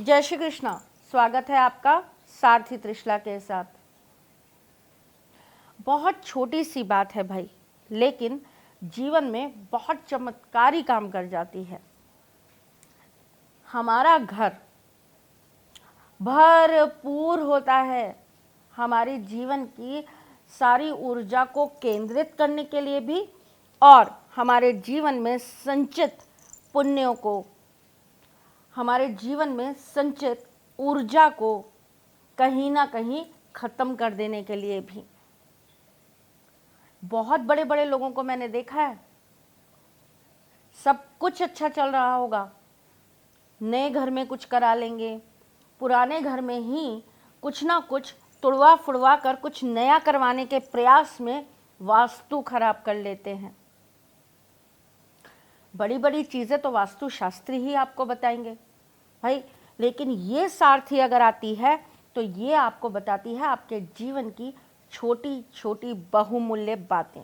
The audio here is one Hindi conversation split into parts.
जय श्री कृष्णा। स्वागत है आपका सारथी त्रिशला के साथ। बहुत छोटी सी बात है भाई, लेकिन जीवन में बहुत चमत्कारी काम कर जाती है। हमारा घर भरपूर होता है हमारे जीवन की सारी ऊर्जा को केंद्रित करने के लिए भी, और हमारे जीवन में संचित पुण्यों को, हमारे जीवन में संचित ऊर्जा को कहीं ना कहीं खत्म कर देने के लिए भी। बहुत बड़े बड़े लोगों को मैंने देखा है, सब कुछ अच्छा चल रहा होगा, नए घर में कुछ करा लेंगे, पुराने घर में ही कुछ ना कुछ तुड़वा फुड़वा कर कुछ नया करवाने के प्रयास में वास्तु खराब कर लेते हैं। बड़ी बड़ी चीज़ें तो वास्तु शास्त्री ही आपको बताएंगे भाई, लेकिन ये सारथी अगर आती है तो ये आपको बताती है आपके जीवन की छोटी छोटी बहुमूल्य बातें,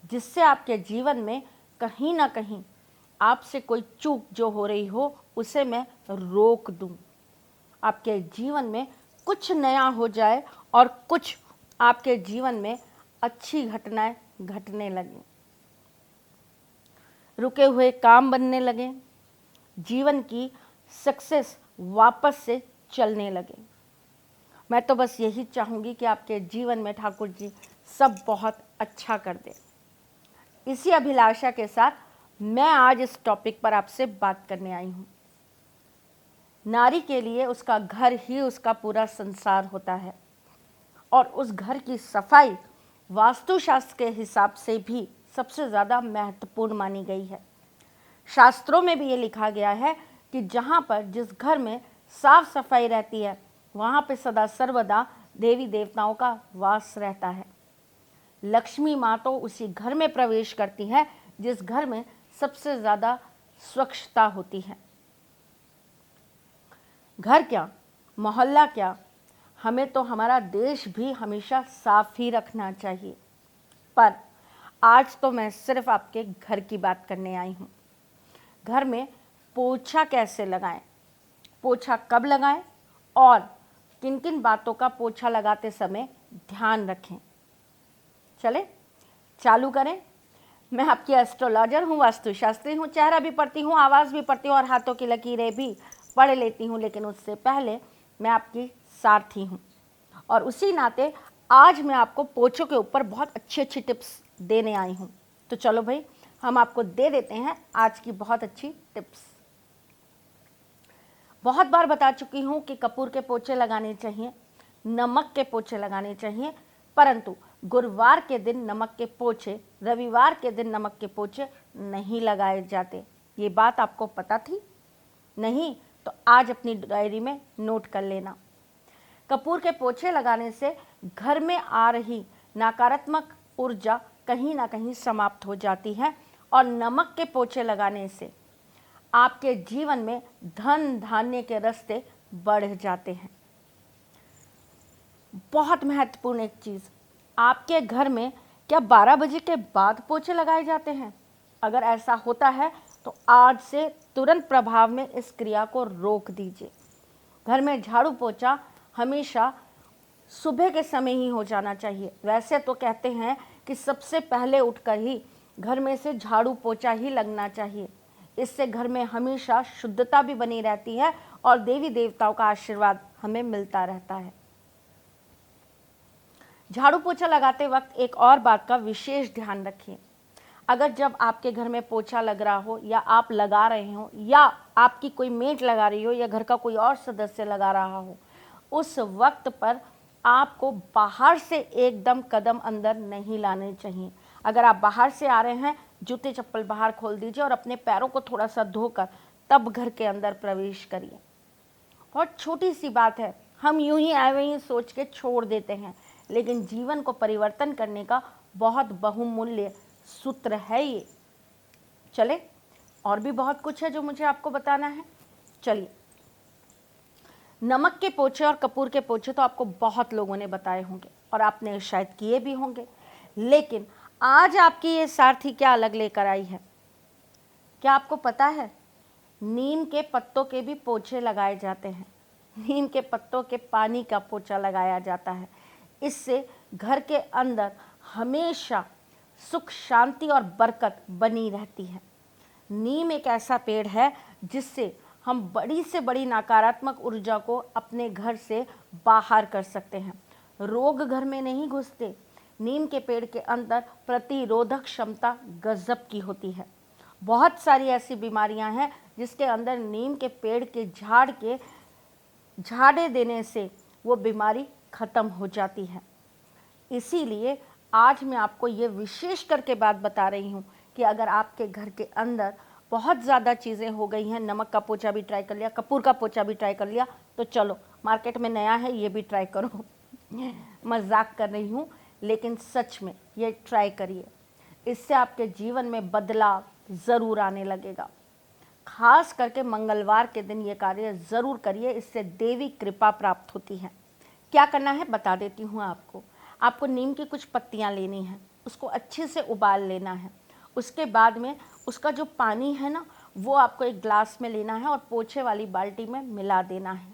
जिससे आपके जीवन में कहीं ना कहीं आपसे कोई चूक जो हो रही हो उसे मैं रोक दूं, आपके जीवन में कुछ नया हो जाए और कुछ आपके जीवन में अच्छी घटनाएं घटने लगें, रुके हुए काम बनने लगे, जीवन की सक्सेस वापस से चलने लगे। मैं तो बस यही चाहूँगी कि आपके जीवन में ठाकुर जी सब बहुत अच्छा कर दे। इसी अभिलाषा के साथ मैं आज इस टॉपिक पर आपसे बात करने आई हूँ। नारी के लिए उसका घर ही उसका पूरा संसार होता है, और उस घर की सफाई वास्तुशास्त्र के हिसाब से भी सबसे ज़्यादा महत्वपूर्ण मानी गई है। शास्त्रों में भी ये लिखा गया है कि जहाँ पर जिस घर में साफ सफाई रहती है वहाँ पे सदा सर्वदा देवी देवताओं का वास रहता है। लक्ष्मी माँ तो उसी घर में प्रवेश करती है जिस घर में सबसे ज़्यादा स्वच्छता होती है। घर क्या, मोहल्ला क्या, हमें तो हमारा देश भी हमेशा साफ ही रखना चाहिए। पर आज तो मैं सिर्फ आपके घर की बात करने आई हूँ। घर में पोछा कैसे लगाएं, पोछा कब लगाएं और किन किन बातों का पोछा लगाते समय ध्यान रखें। चले चालू करें। मैं आपकी एस्ट्रोलॉजर हूँ, वास्तुशास्त्री हूँ, चेहरा भी पढ़ती हूँ, आवाज़ भी पढ़ती हूँ और हाथों की लकीरें भी पढ़ लेती हूँ, लेकिन उससे पहले मैं आपकी सारथी हूँ, और उसी नाते आज मैं आपको पोछों के ऊपर बहुत अच्छी अच्छी टिप्स देने आई हूँ। तो चलो भाई, हम आपको दे देते हैं आज की बहुत अच्छी टिप्स। बहुत बार बता चुकी हूँ कि कपूर के पोछे लगाने चाहिए, नमक के पोछे लगाने चाहिए, परंतु गुरुवार के दिन नमक के पोछे, रविवार के दिन नमक के पोछे नहीं लगाए जाते। ये बात आपको पता थी? नहीं तो आज अपनी डायरी में नोट कर लेना। कपूर के पोछे लगाने से घर में आ रही नकारात्मक ऊर्जा कहीं ना कहीं समाप्त हो जाती है, और नमक के पोछे लगाने से आपके जीवन में धन धान्य के रास्ते बढ़ जाते हैं। बहुत महत्वपूर्ण एक चीज़, आपके घर में क्या 12 बजे के बाद पोछे लगाए जाते हैं? अगर ऐसा होता है तो आज से तुरंत प्रभाव में इस क्रिया को रोक दीजिए। घर में झाड़ू पोछा हमेशा सुबह के समय ही हो जाना चाहिए। वैसे तो कहते हैं कि सबसे पहले उठकर ही घर में से झाड़ू पोछा ही लगना चाहिए। इससे घर में हमेशा शुद्धता भी बनी रहती है और देवी देवताओं का आशीर्वाद हमें मिलता रहता है। झाड़ू पोछा लगाते वक्त एक और बात का विशेष ध्यान रखिए। अगर जब आपके घर में पोछा लग रहा हो, या आप लगा रहे हो, या आपकी कोई मेट लगा रही हो, या घर का कोई और सदस्य लगा रहा हो, उस वक्त पर आपको बाहर से एकदम कदम अंदर नहीं लाने चाहिए। अगर आप बाहर से आ रहे हैं, जूते चप्पल बाहर खोल दीजिए और अपने पैरों को थोड़ा सा धोकर तब घर के अंदर प्रवेश करिए। बहुत छोटी सी बात है, हम यूं ही आए हुए सोच के छोड़ देते हैं, लेकिन जीवन को परिवर्तन करने का बहुत बहुमूल्य सूत्र है ये। चले, और भी बहुत कुछ है जो मुझे आपको बताना है। चलिए, नमक के पोछे और कपूर के पोछे तो आपको बहुत लोगों ने बताए होंगे और आपने शायद किए भी होंगे, लेकिन आज आपकी ये सारथी क्या अलग लेकर आई है? क्या आपको पता है? नीम के पत्तों के भी पोछे लगाए जाते हैं। नीम के पत्तों के पानी का पोछा लगाया जाता है। इससे घर के अंदर हमेशा सुख, शांति और बरकत बनी रहती है। नीम एक ऐसा पेड़ है जिससे हम बड़ी से बड़ी नकारात्मक ऊर्जा को अपने घर से बाहर कर सकते हैं। रोग घर में नहीं घुसते। नीम के पेड़ के अंदर प्रतिरोधक क्षमता गजब की होती है। बहुत सारी ऐसी बीमारियां हैं जिसके अंदर नीम के पेड़ के झाड़ के झाड़े देने से वो बीमारी खत्म हो जाती है। इसीलिए आज मैं आपको ये विशेष करके बात बता रही हूँ कि अगर आपके घर के अंदर बहुत ज़्यादा चीज़ें हो गई हैं, नमक का पोछा भी ट्राई कर लिया, कपूर का पोछा भी ट्राई कर लिया, तो चलो मार्केट में नया है ये भी ट्राई करो। मजाक कर रही हूँ, लेकिन सच में ये ट्राई करिए। इससे आपके जीवन में बदलाव ज़रूर आने लगेगा। खास करके मंगलवार के दिन ये कार्य ज़रूर करिए, इससे देवी कृपा प्राप्त होती है। क्या करना है बता देती हूँ आपको। आपको नीम की कुछ पत्तियाँ लेनी हैं, उसको अच्छे से उबाल लेना है। उसके बाद में उसका जो पानी है ना, वो आपको एक ग्लास में लेना है और पोछे वाली बाल्टी में मिला देना है।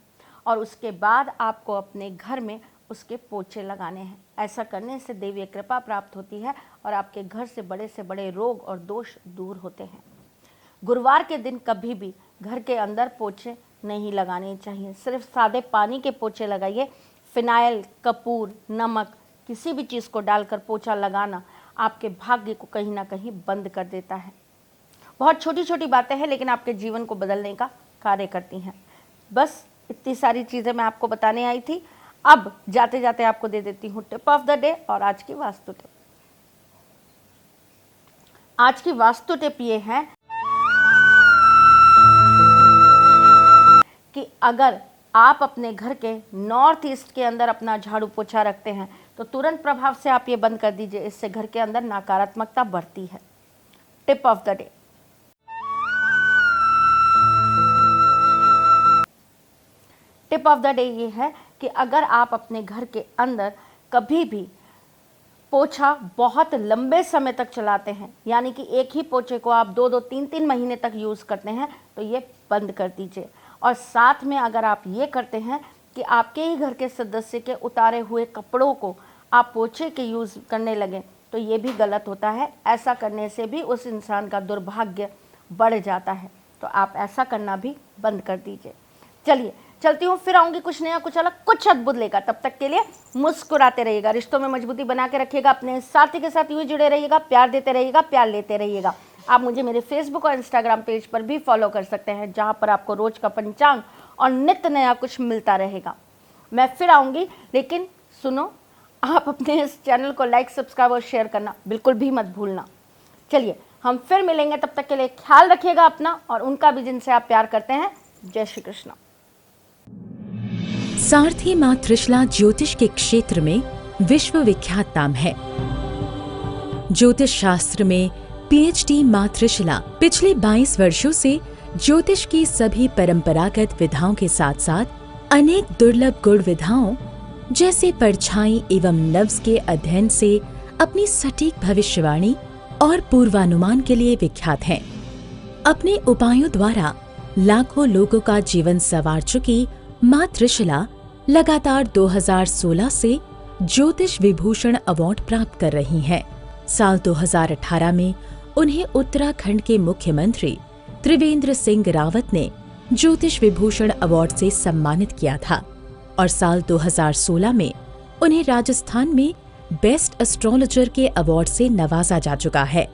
और उसके बाद आपको अपने घर में उसके पोछे लगाने हैं। ऐसा करने से देवी कृपा प्राप्त होती है और आपके घर से बड़े रोग और दोष दूर होते हैं। गुरुवार के दिन कभी भी घर के अंदर पोछे नहीं लगाने चाहिए। सिर्फ सादे पानी के पोछे लगाइए। फिनाइल, कपूर, नमक किसी भी चीज़ को डालकर पोछा लगाना आपके भाग्य को कहीं ना कहीं बंद कर देता है। बहुत छोटी छोटी बातें हैं लेकिन आपके जीवन को बदलने का कार्य करती हैं। बस इतनी सारी चीज़ें मैं आपको बताने आई थी। अब जाते जाते आपको दे देती हूँ टिप ऑफ द डे और आज की वास्तु टिप। आज की वास्तु टिप ये है कि अगर आप अपने घर के नॉर्थ ईस्ट के अंदर अपना झाड़ू पोछा रखते हैं तो तुरंत प्रभाव से आप ये बंद कर दीजिए। इससे घर के अंदर नकारात्मकता बढ़ती है। Tip of the day. Tip of the day ये है कि अगर आप अपने घर के अंदर कभी भी पोछा बहुत लंबे समय तक चलाते हैं, यानी कि एक ही पोछे को आप 2-2, 3-3 महीने तक यूज़ करते हैं, तो ये बंद कर दीजिए। और साथ में अगर आप ये करते हैं कि आपके ही घर के सदस्य के उतारे हुए कपड़ों को आप पोछे के यूज़ करने लगें, तो ये भी गलत होता है। ऐसा करने से भी उस इंसान का दुर्भाग्य बढ़ जाता है। तो आप ऐसा करना भी बंद कर दीजिए। चलिए चलती हूँ, फिर आऊँगी कुछ नया, कुछ अलग, कुछ अद्भुत लेकर। तब तक के लिए मुस्कुराते रहिएगा, रिश्तों में मजबूती बना के रखिएगा, अपने साथी के साथ यूँ जुड़े रहिएगा, प्यार देते रहिएगा, प्यार लेते रहिएगा। आप मुझे मेरे फेसबुक और इंस्टाग्राम पेज पर भी फॉलो कर सकते हैं, जहाँ पर आपको रोज का पंचांग और नित्य नया कुछ मिलता रहेगा। मैं फिर आऊँगी, लेकिन सुनो, आप अपने इस चैनल को लाइक, सब्सक्राइब और शेयर करना बिल्कुल भी मत भूलना। चलिए हम फिर मिलेंगे, तब तक के लिए ख्याल रखिएगा अपना और उनका भी जिनसे आप प्यार करते हैं। जय श्री कृष्ण। सारथी मां त्रिशला ज्योतिष के क्षेत्र में विश्व विख्यात नाम है। ज्योतिष शास्त्र में पीएचडी मां त्रिशला पिछले 22 वर्षों से ज्योतिष की सभी परंपरागत विधाओं के साथ साथ अनेक दुर्लभ गुण विधाओं जैसे परछाई एवं नव्स के अध्ययन से अपनी सटीक भविष्यवाणी और पूर्वानुमान के लिए विख्यात हैं। अपने उपायों द्वारा लाखों लोगों का जीवन संवार चुकी मां त्रिशला लगातार 2016 से ज्योतिष विभूषण अवार्ड प्राप्त कर रही हैं। साल 2018 में उन्हें उत्तराखंड के मुख्यमंत्री त्रिवेंद्र सिंह रावत ने ज्योतिष विभूषण अवार्ड से सम्मानित किया था और साल 2016 में उन्हें राजस्थान में बेस्ट एस्ट्रोलॉजर के अवार्ड से नवाजा जा चुका है।